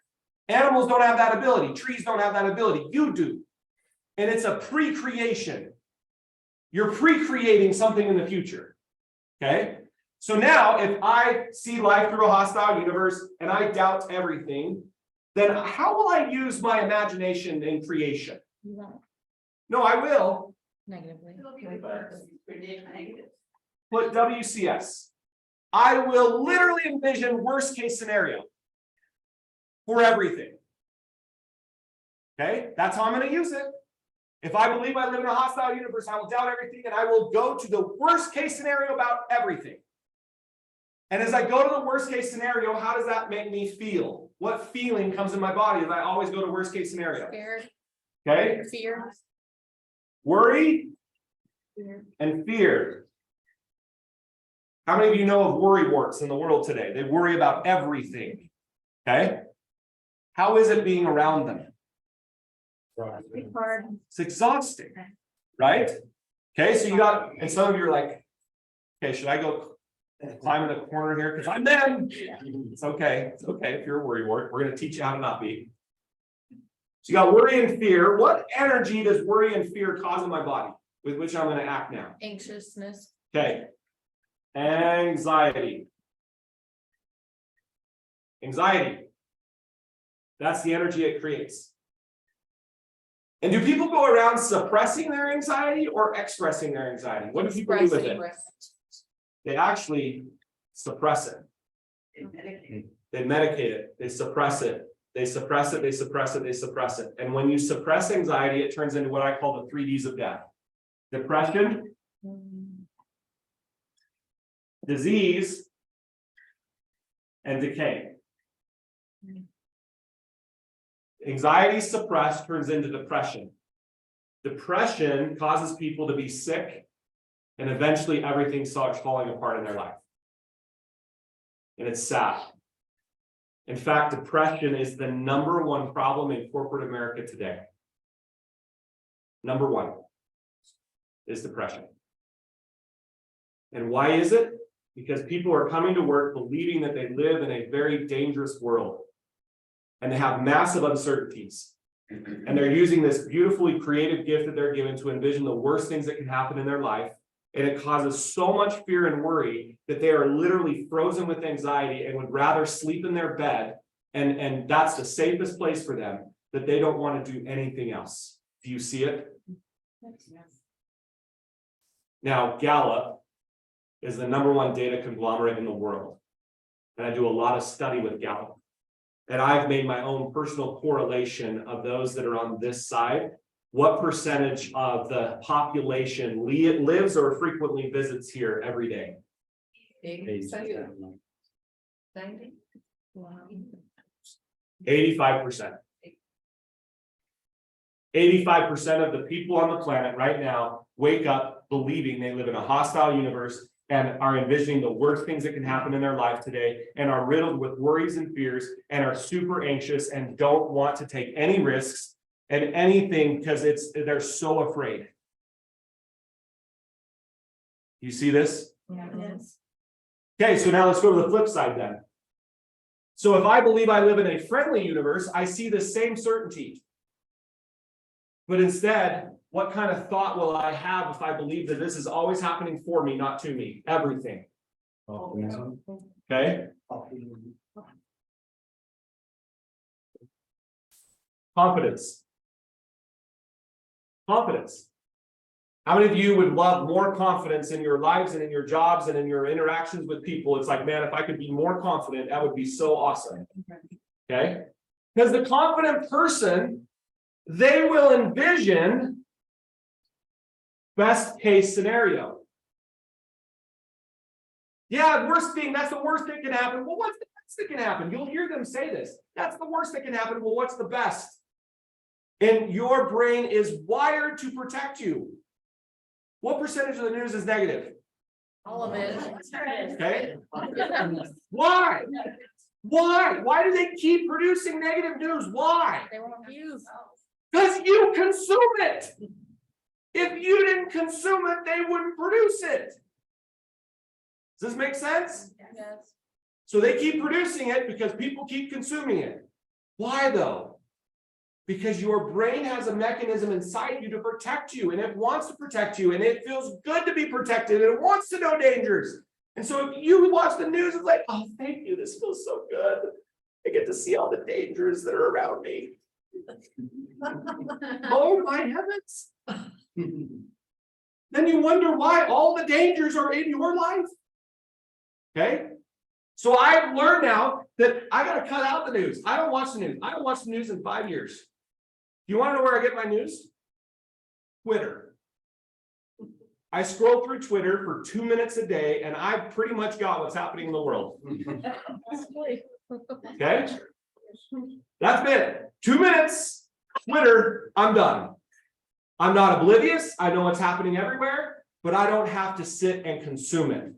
Animals don't have that ability. Trees don't have that ability. You do. And it's a pre-creation. You're pre-creating something in the future. Okay? So now, if I see life through a hostile universe and I doubt everything, then how will I use my imagination in creation? No, I will. Negatively. Predict negative. Put WCS. I will literally envision worst case scenario for everything. Okay, that's how I'm going to use it. If I believe I live in a hostile universe, I will doubt everything and I will go to the worst case scenario about everything. And as I go to the worst case scenario, how does that make me feel? What feeling comes in my body as I always go to worst case scenario? Scared. Okay. Fear. Worry and fear. How many of you know of worrywarts in the world today? They worry about everything. Okay. How is it being around them? It's hard. It's exhausting, right? Okay, so you got, and some of you are like, okay, should I go climb in the corner here? Because I'm them. It's okay. It's okay if you're a worrywart. We're going to teach you how to not be. So you got worry and fear. What energy does worry and fear cause in my body with which I'm going to act now? Anxiousness. Okay. Anxiety. Anxiety. That's the energy it creates. And do people go around suppressing their anxiety or expressing their anxiety? What do people do with it? They actually suppress it. They medicate it. They suppress it. They suppress it. They suppress it. They suppress it. And when you suppress anxiety, it turns into what I call the 3 Ds of death: depression, disease, and decay. Anxiety suppressed turns into depression. Depression causes people to be sick, and eventually everything starts falling apart in their life. And it's sad. In fact, depression is the #1 problem in corporate America today. Number one is depression. And why is it? Because people are coming to work believing that they live in a very dangerous world. And they have massive uncertainties. And they're using this beautifully creative gift that they're given to envision the worst things that can happen in their life. And it causes so much fear and worry that they are literally frozen with anxiety and would rather sleep in their bed. And that's the safest place for them, that they don't want to do anything else. Do you see it? Now, Gallup is the #1 data conglomerate in the world. And I do a lot of study with Gallup. And I've made my own personal correlation of those that are on this side. What percentage of the population lives or frequently visits here every day? 85%. 85% of the people on the planet right now wake up believing they live in a hostile universe and are envisioning the worst things that can happen in their life today and are riddled with worries and fears and are super anxious and don't want to take any risks and anything because they're so afraid. You see this? Yes. Okay, so now let's go to the flip side then. So if I believe I live in a friendly universe, I see the same certainty. But instead, what kind of thought will I have if I believe that this is always happening for me, not to me? Everything. Okay? Confidence. Confidence. How many of you would love more confidence in your lives and in your jobs and in your interactions with people? It's like, man, if I could be more confident, that would be so awesome. Okay? Because the confident person, they will envision best case scenario. Yeah, worst thing, that's the worst that can happen. Well, what's the best that can happen? You'll hear them say this. That's the worst that can happen. Well, what's the best? And your brain is wired to protect you. What percentage of the news is negative? All of it. Okay. Why? Why? Why do they keep producing negative news? Why? They won't use. Because you consume it. If you didn't consume it, they wouldn't produce it. Does this make sense? Yes. So they keep producing it because people keep consuming it. Why though? Because your brain has a mechanism inside you to protect you, and it wants to protect you, and it feels good to be protected, and it wants to know dangers. And so if you watch the news, it's like, oh, thank you, this feels so good. I get to see all the dangers that are around me. Oh my heavens. Then you wonder why all the dangers are in your life. Okay? So I've learned now that I got to cut out the news. I don't watch the news. I don't watch the news in 5 years. You want to know where I get my news? Twitter. I scroll through Twitter for 2 minutes a day, and I've pretty much got what's happening in the world. Okay? That's it. 2 minutes, Twitter, I'm done. I'm not oblivious. I know what's happening everywhere, but I don't have to sit and consume it.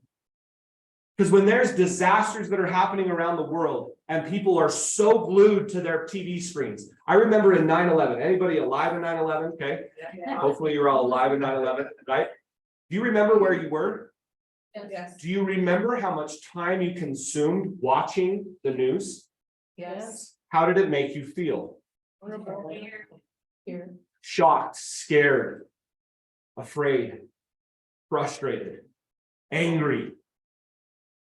Because when there's disasters that are happening around the world and people are so glued to their TV screens. I remember in 9/11, anybody alive in 9/11? Okay. Yeah. Hopefully you're all alive in 9/11, right? Do you remember where you were? Yes. Do you remember how much time you consumed watching the news? Yes. How did it make you feel? Here. Shocked, scared, afraid, frustrated, angry.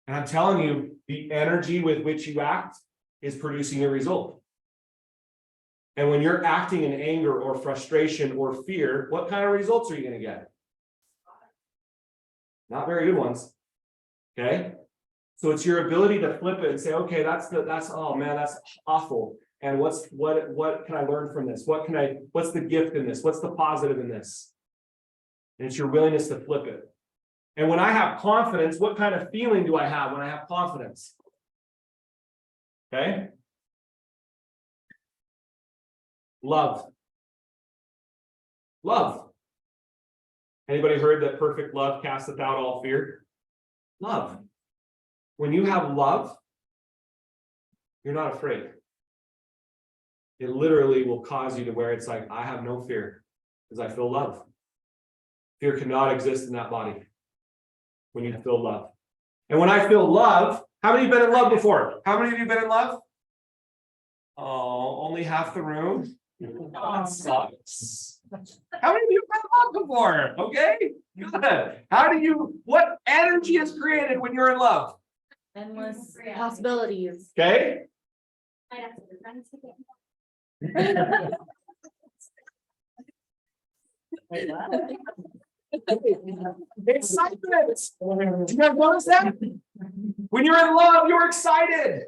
And I'm telling you, the energy with which you act is producing a result. And when you're acting in anger or frustration or fear, what kind of results are you going to get? Not very good ones. Okay. So it's your ability to flip it and say, okay, that's oh man, that's awful. And what can I learn from this? What's the gift in this? What's the positive in this? And it's your willingness to flip it. And when I have confidence, what kind of feeling do I have when I have confidence? Okay. Love. Love. Anybody heard that perfect love casteth out all fear? Love. When you have love, you're not afraid. It literally will cause you to where it's like, I have no fear. Because I feel love. Fear cannot exist in that body when you feel love. And when I feel love, how many of you been in love before? How many of you been in love? Oh, only half the room. That sucks. How many of you have been in love before? Okay, good. What energy is created when you're in love? Endless possibilities. Okay. Excitement. Do you guys notice that? When you're in love, you're excited.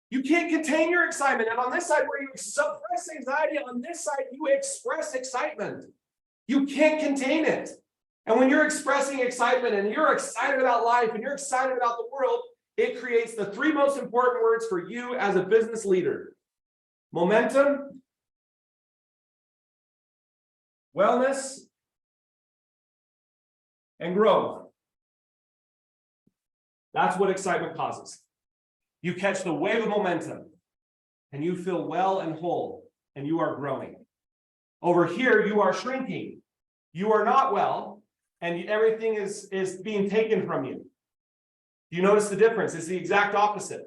You can't contain your excitement. And on this side, where you suppress anxiety, on this side, you express excitement. You can't contain it. And when you're expressing excitement and you're excited about life and you're excited about the world, it creates the three most important words for you as a business leader: momentum, wellness, and growth. That's what excitement causes. You catch the wave of momentum and you feel well and whole and you are growing. Over here, you are shrinking. You are not well and everything is being taken from you. You notice the difference? It's the exact opposite.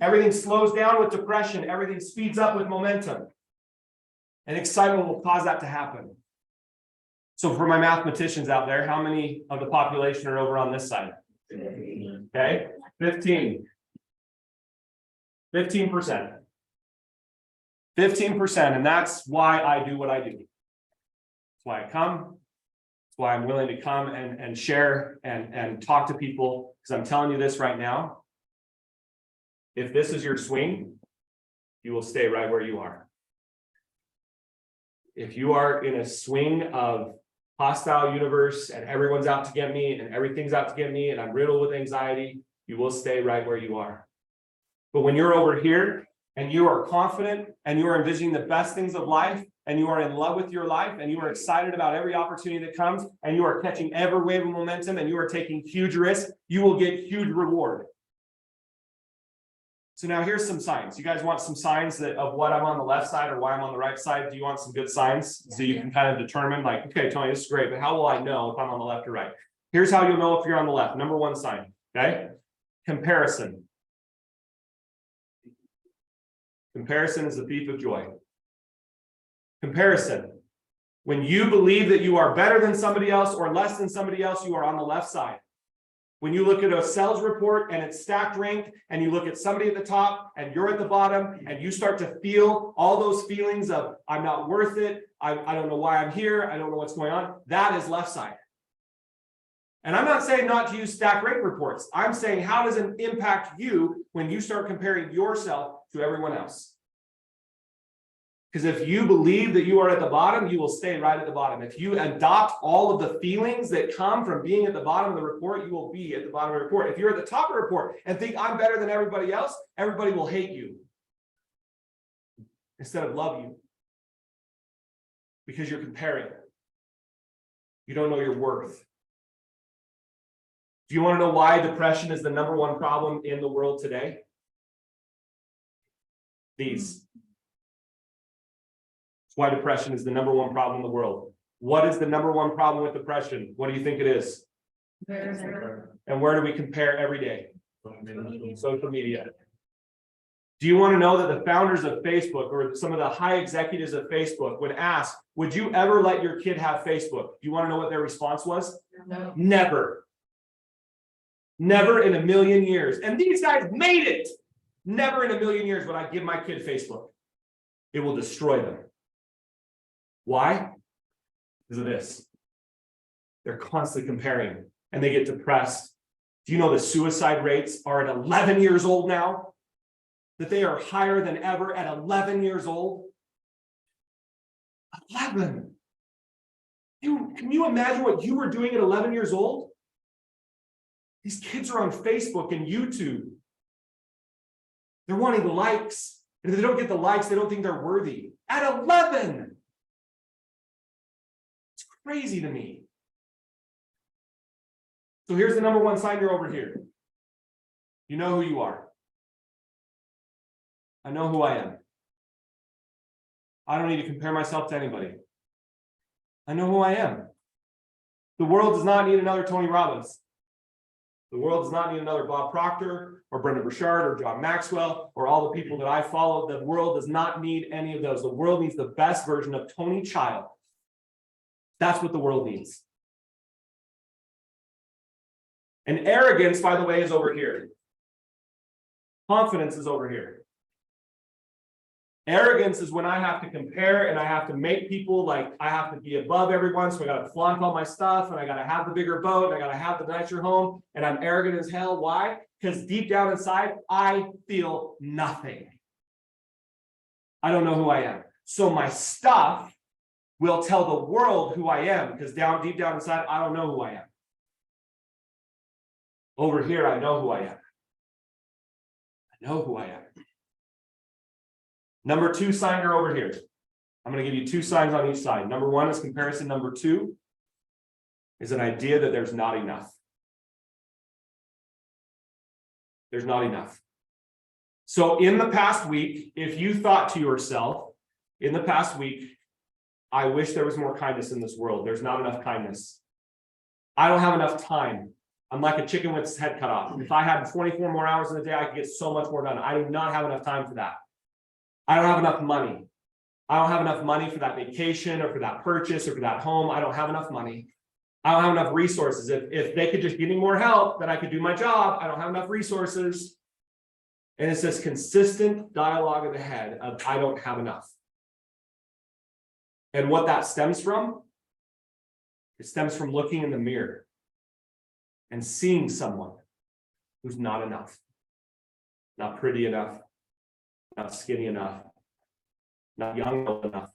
Everything slows down with depression. Everything speeds up with momentum. And excitement will cause that to happen. So for my mathematicians out there, how many of the population are over on this side? Okay, 15%. 15%. And that's why I do what I do. That's why I come. That's why I'm willing to come and share and talk to people, because I'm telling you this right now. If this is your swing, you will stay right where you are. If you are in a swing of hostile universe and everyone's out to get me and everything's out to get me and I'm riddled with anxiety, you will stay right where you are. But when you're over here and you are confident and you are envisioning the best things of life and you are in love with your life and you are excited about every opportunity that comes and you are catching every wave of momentum and you are taking huge risks, you will get huge reward. So now here's some signs. You guys want some signs of what I'm on the left side or why I'm on the right side? Do you want some good signs so you can kind of determine, like, okay, Tony, this is great, but how will I know if I'm on the left or right? Here's how you'll know if you're on the left. Number one sign, okay? Comparison. Comparison is the thief of joy. Comparison. When you believe that you are better than somebody else or less than somebody else, you are on the left side. When you look at a sales report and it's stacked ranked and you look at somebody at the top and you're at the bottom and you start to feel all those feelings of I'm not worth it, I don't know why I'm here, I don't know what's going on, that is left side. And I'm not saying not to use stack rank reports. I'm saying how does it impact you when you start comparing yourself to everyone else? Because if you believe that you are at the bottom, you will stay right at the bottom. If you adopt all of the feelings that come from being at the bottom of the report, you will be at the bottom of the report. If you're at the top of the report and think I'm better than everybody else, everybody will hate you instead of love you because you're comparing. You don't know your worth. Do you want to know why depression is the number one problem in the world today? These. Why depression is the number one problem in the world. What is the number one problem with depression? What do you think it is? And where do we compare every day? Social media. Do you want to know that the founders of Facebook or some of the high executives of Facebook would ask, would you ever let your kid have Facebook? Do you want to know what their response was? No. Never. Never in a million years. And these guys made it. Never in a million years would I give my kid Facebook. It will destroy them. Why? Because of this. They're constantly comparing and they get depressed. Do you know the suicide rates are at 11 years old now? That they are higher than ever at 11 years old? 11. Can you imagine what you were doing at 11 years old? These kids are on Facebook and YouTube. They're wanting likes. And if they don't get the likes, they don't think they're worthy. At 11. Crazy to me. So here's the number one sign you're over here. You know who you are. I know who I am. I don't need to compare myself to anybody. I know who I am. The world does not need another Tony Robbins. The world does not need another Bob Proctor or Brendan Burchard or John Maxwell or all the people that I follow. The world does not need any of those. The world needs the best version of Tony Child. That's what the world needs. And arrogance, by the way, is over here. Confidence is over here. Arrogance is when I have to compare and I have to make people like I have to be above everyone. So I got to flaunt all my stuff and I got to have the bigger boat and I got to have the nicer home. And I'm arrogant as hell. Why? Because deep down inside, I feel nothing. I don't know who I am. So my stuff will tell the world who I am because deep down inside, I don't know who I am. Over here, I know who I am. I know who I am. Number 2 sign are over here. I'm going to give you 2 signs on each side. Number 1 is comparison. Number 2 is an idea that there's not enough. There's not enough. So in the past week, if you thought to yourself, in the past week, I wish there was more kindness in this world. There's not enough kindness. I don't have enough time. I'm like a chicken with its head cut off. If I had 24 more hours in the day, I could get so much more done. I do not have enough time for that. I don't have enough money. I don't have enough money for that vacation or for that purchase or for that home. I don't have enough money. I don't have enough resources. If they could just give me more help, then I could do my job. I don't have enough resources. And it's this consistent dialogue in the head of I don't have enough. And what that stems from, it stems from looking in the mirror and seeing someone who's not enough, not pretty enough, not skinny enough, not young enough,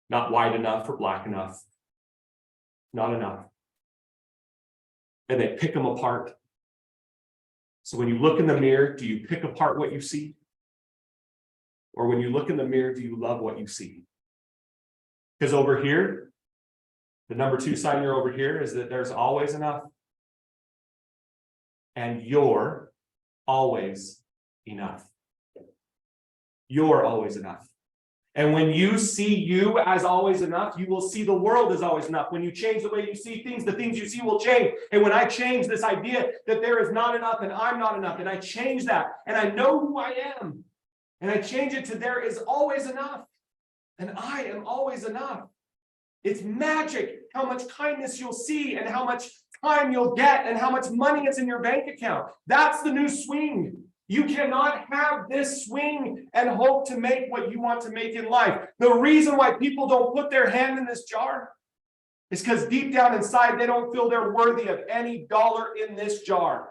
not white enough or black enough, not enough. And they pick them apart. So when you look in the mirror, do you pick apart what you see? Or when you look in the mirror, do you love what you see? Because over here, the number 2 sign you're over here is that there's always enough. And you're always enough. You're always enough. And when you see you as always enough, you will see the world as always enough. When you change the way you see things, the things you see will change. And when I change this idea that there is not enough and I'm not enough, and I change that and I know who I am, and I change it to there is always enough and I am always enough. It's magic how much kindness you'll see and how much time you'll get and how much money is in your bank account. That's the new swing. You cannot have this swing and hope to make what you want to make in life. The reason why people don't put their hand in this jar is because deep down inside, they don't feel they're worthy of any dollar in this jar.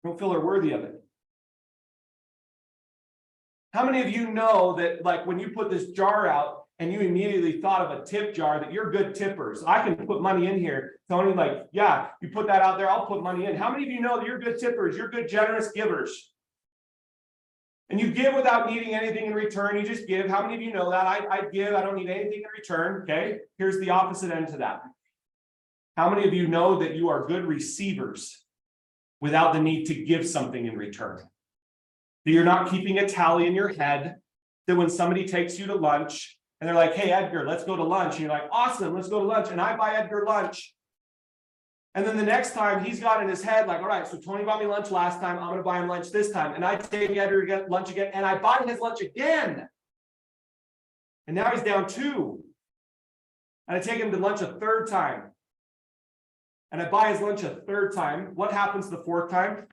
They don't feel they're worthy of it. How many of you know that, like, when you put this jar out and you immediately thought of a tip jar, that you're good tippers? I can put money in here. Tony, like, yeah, you put that out there, I'll put money in. How many of you know that you're good tippers? You're good, generous givers. And you give without needing anything in return. You just give. How many of you know that? I give, I don't need anything in return. Okay, here's the opposite end to that. How many of you know that you are good receivers without the need to give something in return? That you're not keeping a tally in your head, that when somebody takes you to lunch and they're like, hey, Edgar, let's go to lunch. And you're like, awesome, let's go to lunch. And I buy Edgar lunch. And then the next time he's got in his head, like, all right, so Tony bought me lunch last time. I'm going to buy him lunch this time. And I take Edgar lunch again and I buy his lunch again. And now he's down 2. And I take him to lunch a 3rd time. And I buy his lunch a 3rd time. What happens the 4th time?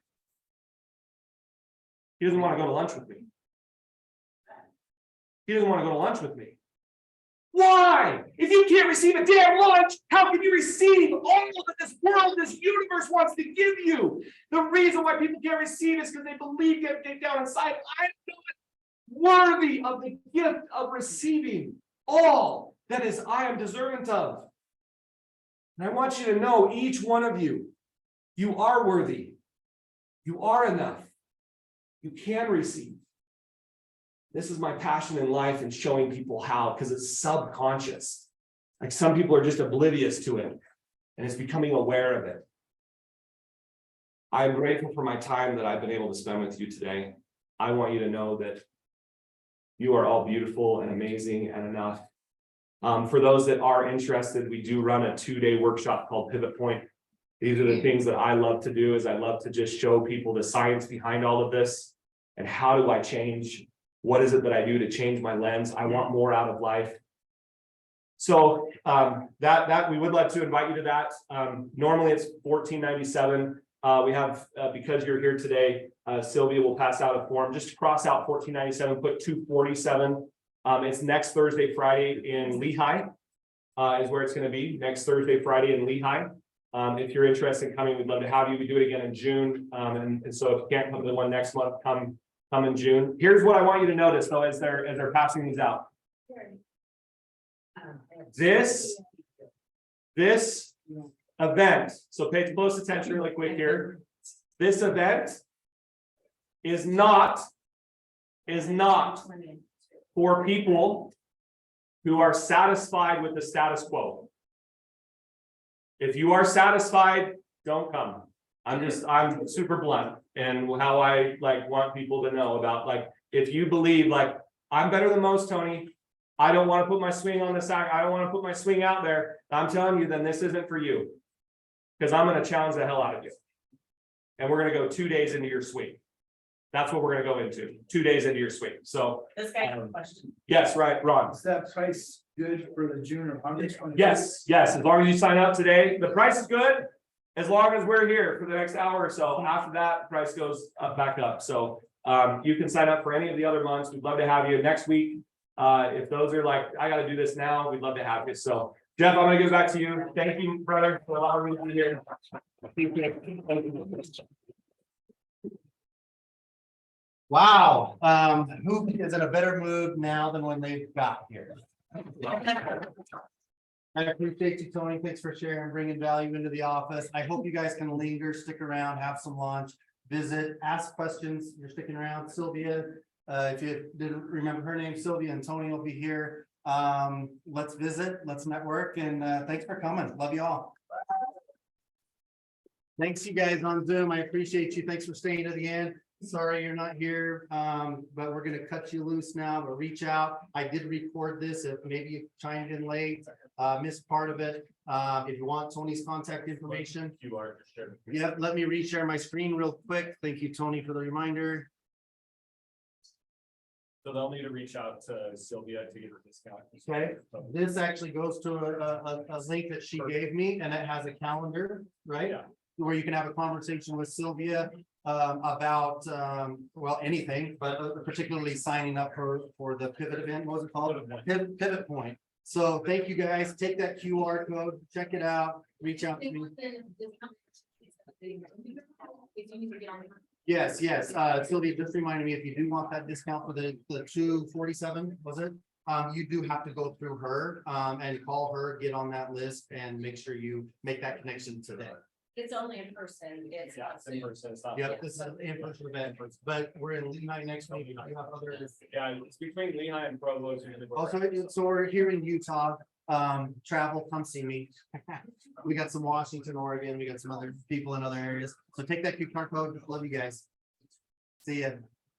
He doesn't want to go to lunch with me. He doesn't want to go to lunch with me. Why? If you can't receive a damn lunch, how can you receive all that this world, this universe wants to give you? The reason why people can't receive is because they believe deep down inside, I'm not worthy of the gift of receiving all that is I am deserving of. And I want you to know, each one of you, you are worthy. You are enough. You can receive. This is my passion in life and showing people how, because it's subconscious. Like, some people are just oblivious to it and it's becoming aware of it. I'm grateful for my time that I've been able to spend with you today. I want you to know that you are all beautiful and amazing and enough. For those that are interested, we do run a 2-day workshop called Pivot Point. These are the things that I love to do, is I love to just show people the science behind all of this. And how do I change? What is it that I do to change my lens? I want more out of life. So that we would like to invite you to that. Normally it's $14.97. We have, because you're here today, Sylvia will pass out a form. Just cross out $14.97, put $247. It's next Thursday, Friday in Lehigh, is where it's going to be. Next Thursday, Friday in Lehigh. If you're interested in coming, we'd love to have you. We do it again in June. And so if you can't come to the one next month, come in June. Here's what I want you to notice though, as they're passing these out. This event, so pay close attention really quick here. This event is not for people who are satisfied with the status quo. If you are satisfied, don't come. I'm super blunt and how I want people to know about, if you believe I'm better than most, Tony, I don't want to put my swing on the side, I don't want to put my swing out there, I'm telling you, then this isn't for you. Because I'm going to challenge the hell out of you. And we're going to go 2 days into your swing. That's what we're going to go into, 2 days into your swing. So This guy has a question. yes, right, Ron. Is that price good for the June or August? Yes, as long as you sign up today, the price is good. As long as we're here for the next hour or so. After that, the price goes back up. So you can sign up for any of the other months. We'd love to have you next week. If those are I got to do this now, we'd love to have you. So Jeff, I'm going to give it back to you. Thank you, brother, for allowing me to be here. Wow, who is in a better mood now than when they got here? I appreciate you, Tony. Thanks for sharing, bringing value into the office. I hope you guys can linger, stick around, have some lunch, visit, ask questions. You're sticking around. Sylvia, if you didn't remember her name, Sylvia and Tony will be here. Let's visit, let's network, and thanks for coming. Love you all. Thanks, you guys on Zoom. I appreciate you. Thanks for staying to the end. Sorry you're not here, but we're going to cut you loose now. But reach out. I did record this. If maybe you chimed in late, missed part of it. If you want Tony's contact information, yeah, let me reshare my screen real quick. Thank you, Tony, for the reminder. So they'll need to reach out to Sylvia to get a discount. Okay, this actually goes to a link that she gave me, and it has a calendar, right? Yeah. Where you can have a conversation with Sylvia about well, anything, but particularly signing up for the pivot event. What was it called? Pivot Point. So thank you guys. Take that QR code, check it out, reach out to me. Yes, Sylvia just reminded me, if you do want that discount for the 247, was it? You do have to go through her and call her, get on that list, and make sure you make that connection today. It's only in person. It's not in person. Yep, this is an in-person event, but we're in Lehigh next week. You have other. Yeah, it's between Lehigh and Provo. Also, so we're here in Utah. Travel, come see me. We got some Washington, Oregon. We got some other people in other areas. So take that QR code. Love you guys. See ya.